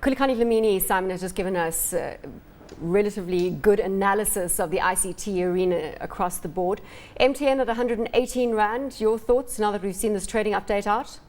Kulikani Lamini, Simon, has just given us relatively good analysis of the ICT arena across the board. MTN at 118 Rand, your thoughts now that we've seen this trading update out?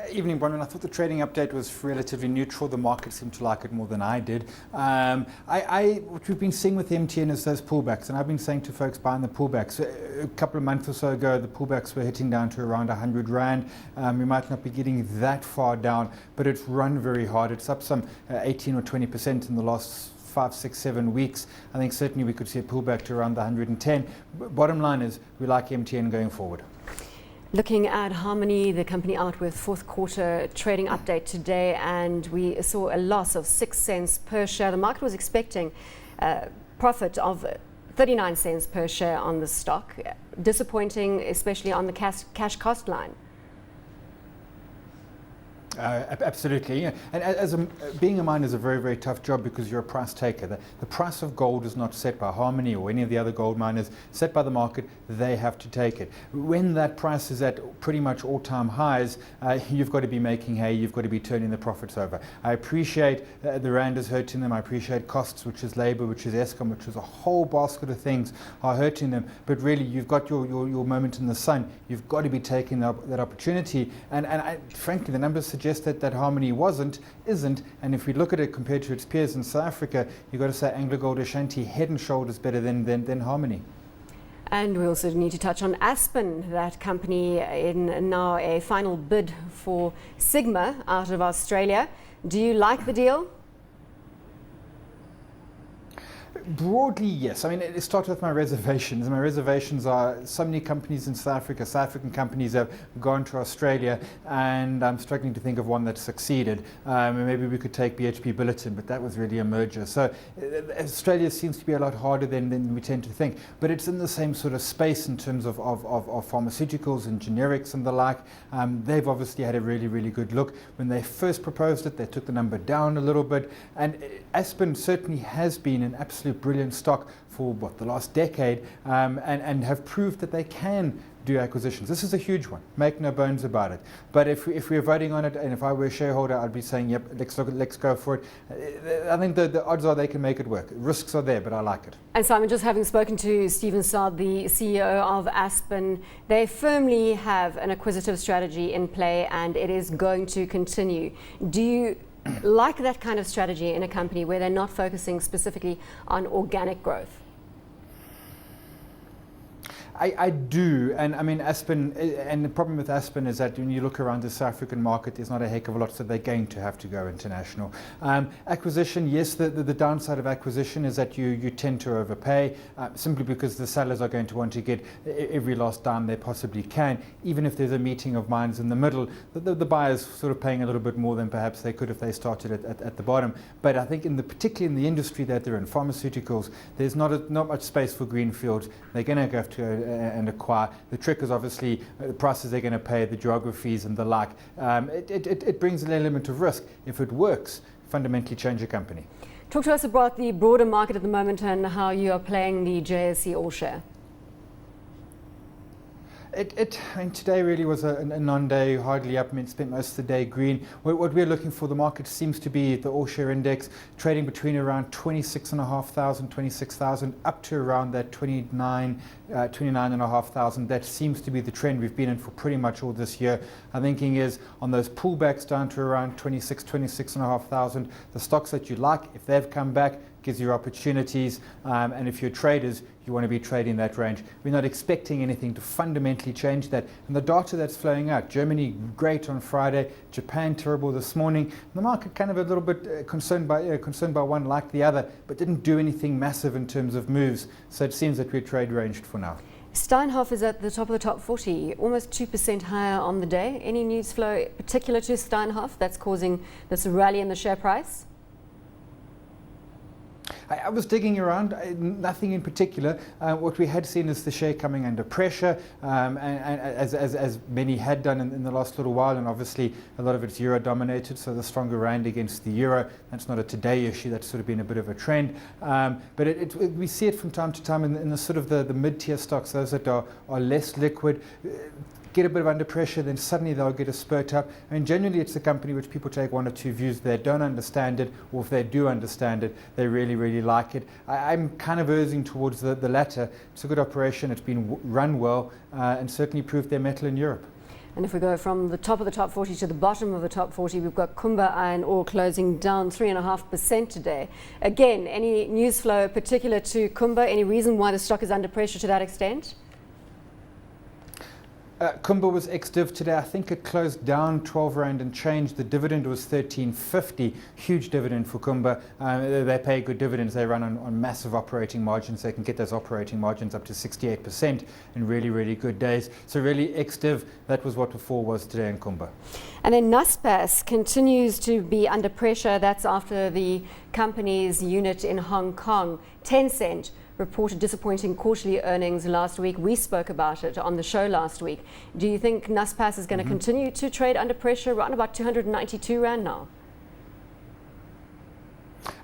Evening, Bronwyn. I thought the trading update was relatively neutral. The market seemed to like it more than I did. What we've been seeing with MTN is those pullbacks, and I've been saying to folks buying the pullbacks. A couple of months or so ago, the pullbacks were hitting down to around 100 Rand. We might not be getting that far down, but it's run very hard. It's up some 18 or 20% in the last 5, 6, 7 weeks. I think certainly we could see a pullback to around the 110. Bottom line is we like MTN going forward. Looking at Harmony, the company out with fourth quarter trading update today, and we saw a loss of 6 cents per share. The market was expecting a profit of 39 cents per share on the stock. Disappointing, especially on the cash cost line. Absolutely, yeah. And being a miner is a very, very tough job because you're a price taker. The price of gold is not set by Harmony or any of the other gold miners, set by the market. They have to take it. When that price is at pretty much all-time highs, you've got to be making hay, you've got to be turning the profits over. I appreciate the rand is hurting them. I appreciate costs, which is labour, which is Eskom, which is a whole basket of things are hurting them. But really, you've got your moment in the sun. You've got to be taking that opportunity. And frankly, the numbers suggest that Harmony isn't, and if we look at it compared to its peers in South Africa, you've got to say AngloGold Ashanti head and shoulders better than Harmony. And we also need to touch on Aspen, that company in now a final bid for Sigma out of Australia. Do you like the deal? Broadly, yes. I mean, it started with my reservations. My reservations are so many companies in South Africa, South African companies have gone to Australia, and I'm struggling to think of one that succeeded. Maybe we could take BHP Billiton, but that was really a merger. So Australia seems to be a lot harder than we tend to think. But it's in the same sort of space in terms of pharmaceuticals and generics and the like. They've obviously had a really, really good look. When they first proposed it, they took the number down a little bit. And Aspen certainly has been an absolute brilliant stock for the last decade, and have proved that they can do acquisitions. This is a huge one, make no bones about it. But if we're voting on it, and if I were a shareholder, I'd be saying, yep, let's go for it. I think the odds are they can make it work. Risks are there, but I like it. And Simon, just having spoken to Stephen Saad, the CEO of Aspen, they firmly have an acquisitive strategy in play, and it is going to continue. Do you like that kind of strategy in a company where they're not focusing specifically on organic growth? I do, and I mean Aspen, and the problem with Aspen is that when you look around the South African market, there's not a heck of a lot, so they're going to have to go international. Acquisition, yes, the downside of acquisition is that you tend to overpay, simply because the sellers are going to want to get every last dime they possibly can, even if there's a meeting of minds in the middle. The buyer's sort of paying a little bit more than perhaps they could if they started at the bottom. But I think particularly in the industry that they're in, pharmaceuticals, there's not much space for greenfields. They're going to have to and acquire. The trick is obviously the prices they're going to pay, the geographies and the like. It brings an element of risk. If it works, fundamentally change a company. Talk to us about the broader market at the moment and how you are playing the JSE All Share. I mean, today really was a non-day, hardly up. I mean, spent most of the day green. What we're looking for, the market seems to be the all-share index trading between around 26,500, 26,000 up to around that 29,500. That seems to be the trend we've been in for pretty much all this year. Our thinking is on those pullbacks down to around 26,500, the stocks that you like, if they've come back, gives you opportunities, and if you're traders, you want to be trading that range. We're not expecting anything to fundamentally change that. And the data that's flowing out, Germany great on Friday, Japan terrible this morning. The market kind of a little bit concerned by one like the other, but didn't do anything massive in terms of moves. So it seems that we're trade ranged for now. Steinhoff is at the top of the top 40, almost 2% higher on the day. Any news flow particular to Steinhoff that's causing this rally in the share price? I was digging around, nothing in particular. What we had seen is the share coming under pressure, and as many had done in the last little while, and obviously a lot of it's euro dominated, so the stronger rand against the euro, that's not a today issue, that's sort of been a bit of a trend. But we see it from time to time in the sort of the mid-tier stocks, those that are less liquid. get a bit of under pressure, then suddenly they'll get a spurt up. I mean, generally it's a company which people take one or two views. They don't understand it, or if they do understand it, they really, really like it. I'm kind of erring towards the latter. It's a good operation. It's been run well and certainly proved their mettle in Europe. And if we go from the top of the top 40 to the bottom of the top 40, we've got Kumba Iron Ore closing down 3.5% today. Again, any news flow particular to Kumba? Any reason why the stock is under pressure to that extent? Kumba was ex-div today. I think it closed down 12 Rand and change. The dividend was 13.50. Huge dividend for Kumba. They pay good dividends. They run on massive operating margins. They can get those operating margins up to 68% in really, really good days. So really ex-div, that was what the fall was today in Kumba. And then Naspers continues to be under pressure. That's after the company's unit in Hong Kong, Tencent, reported disappointing quarterly earnings last week. We spoke about it on the show last week. Do you think Naspers is going to continue to trade under pressure around about 292 Rand now?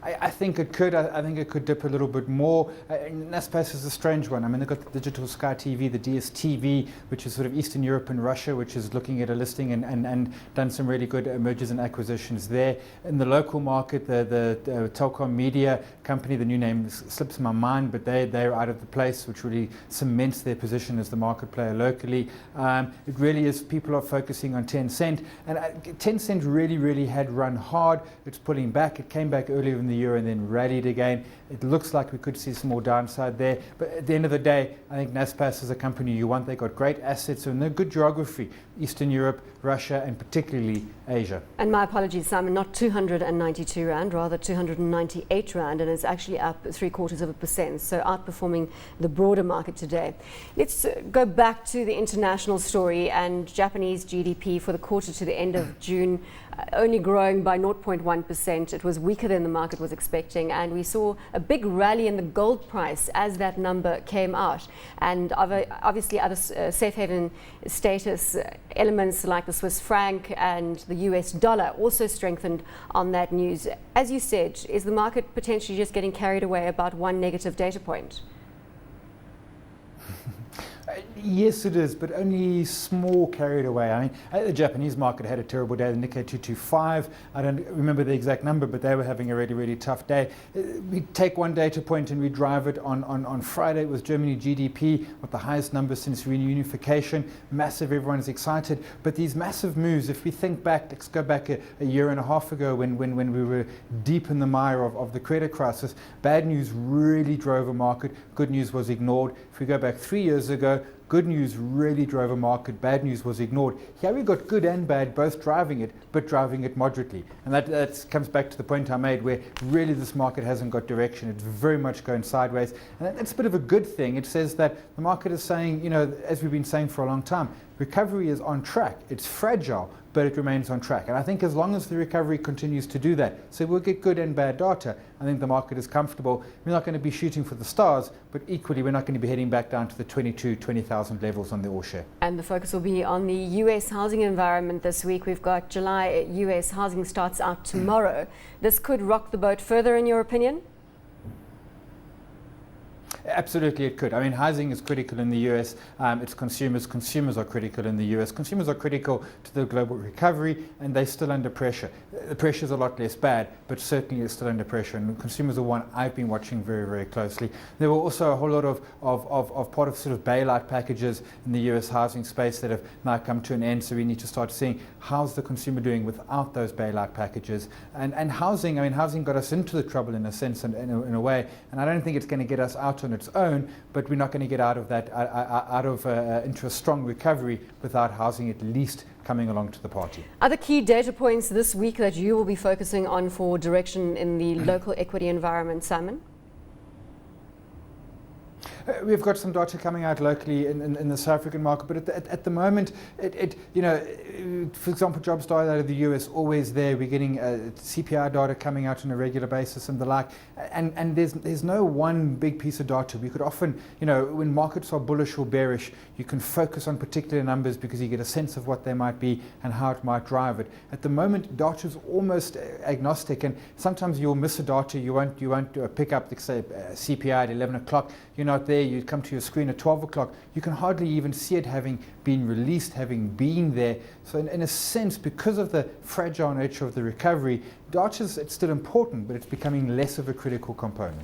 I think it could. I think it could dip a little bit more. Naspers is a strange one. I mean, they've got the digital Sky TV, the DSTV, which is sort of Eastern Europe and Russia, which is looking at a listing and done some really good mergers and acquisitions there. In the local market, the telecom media company, the new name slips my mind, but they're out of the place, which really cements their position as the market player locally. It really is, people are focusing on Tencent, and Tencent really, really had run hard. It's pulling back. It came back earlier in the year and then rallied again. It looks like we could see some more downside there, but at the end of the day, I think Naspers is a company you want. They've got great assets and they're good geography, Eastern Europe, Russia, and particularly Asia. And my apologies, Simon, not 292 Rand, rather 298 Rand, and it's actually up 0.75%, so outperforming the broader market today. Let's go back to the international story, and Japanese GDP for the quarter to the end of June only growing by 0.1%. It was weaker than the market was expecting, and we saw a big rally in the gold price as that number came out. And obviously other safe haven status elements like the Swiss franc and the US dollar also strengthened on that news. As you said, is the market potentially just getting carried away about one negative data point? Yes, it is, but only small carried away. I mean, the Japanese market had a terrible day. The Nikkei 225, I don't remember the exact number, but they were having a really, really tough day. We take one data point and we drive it on Friday. It was Germany GDP, with the highest number since reunification. Massive, everyone's excited. But these massive moves, if we think back, let's go back a year and a half ago when we were deep in the mire of the credit crisis, bad news really drove a market. Good news was ignored. If we go back 3 years ago, good news really drove a market, bad news was ignored. Here we got good and bad both driving it, but driving it moderately. And that comes back to the point I made, where really this market hasn't got direction. It's very much going sideways. And that's a bit of a good thing. It says that the market is saying, you know, as we've been saying for a long time, recovery is on track. It's fragile, but it remains on track. And I think as long as the recovery continues to do that, so we'll get good and bad data, I think the market is comfortable. We're not going to be shooting for the stars, but equally we're not going to be heading back down to the 20,000 levels on the all share. And the focus will be on the US housing environment this week. We've got July US housing starts out tomorrow. This could rock the boat further, in your opinion? Absolutely, it could. I mean, housing is critical in the US. It's consumers. Consumers are critical in the US. Consumers are critical to the global recovery, and they're still under pressure. The pressure is a lot less bad, but certainly it's still under pressure. And consumers are one I've been watching very, very closely. There were also a whole lot of part of sort of bailout packages in the US housing space that have now come to an end. So we need to start seeing how's the consumer doing without those bailout packages. And housing, I mean, housing got us into the trouble in a sense, and in a way. And I don't think it's going to get us out on its own, but we're not going to get out of that into a strong recovery without housing at least coming along to the party. Other key data points this week that you will be focusing on for direction in the local equity environment, Simon? We've got some data coming out locally in the South African market, but at the moment, you know, for example, jobs data out of the US always there. We're getting CPI data coming out on a regular basis and the like, and there's no one big piece of data. We could often, you know, when markets are bullish or bearish, you can focus on particular numbers because you get a sense of what they might be and how it might drive it. At the moment, data is almost agnostic, and sometimes you'll miss a data. You won't pick up, say, CPI at 11 o'clock. You're not there. there, you come to your screen at 12 o'clock, you can hardly even see it having been released, having been there. So in a sense, because of the fragile nature of the recovery, it's still important, but it's becoming less of a critical component.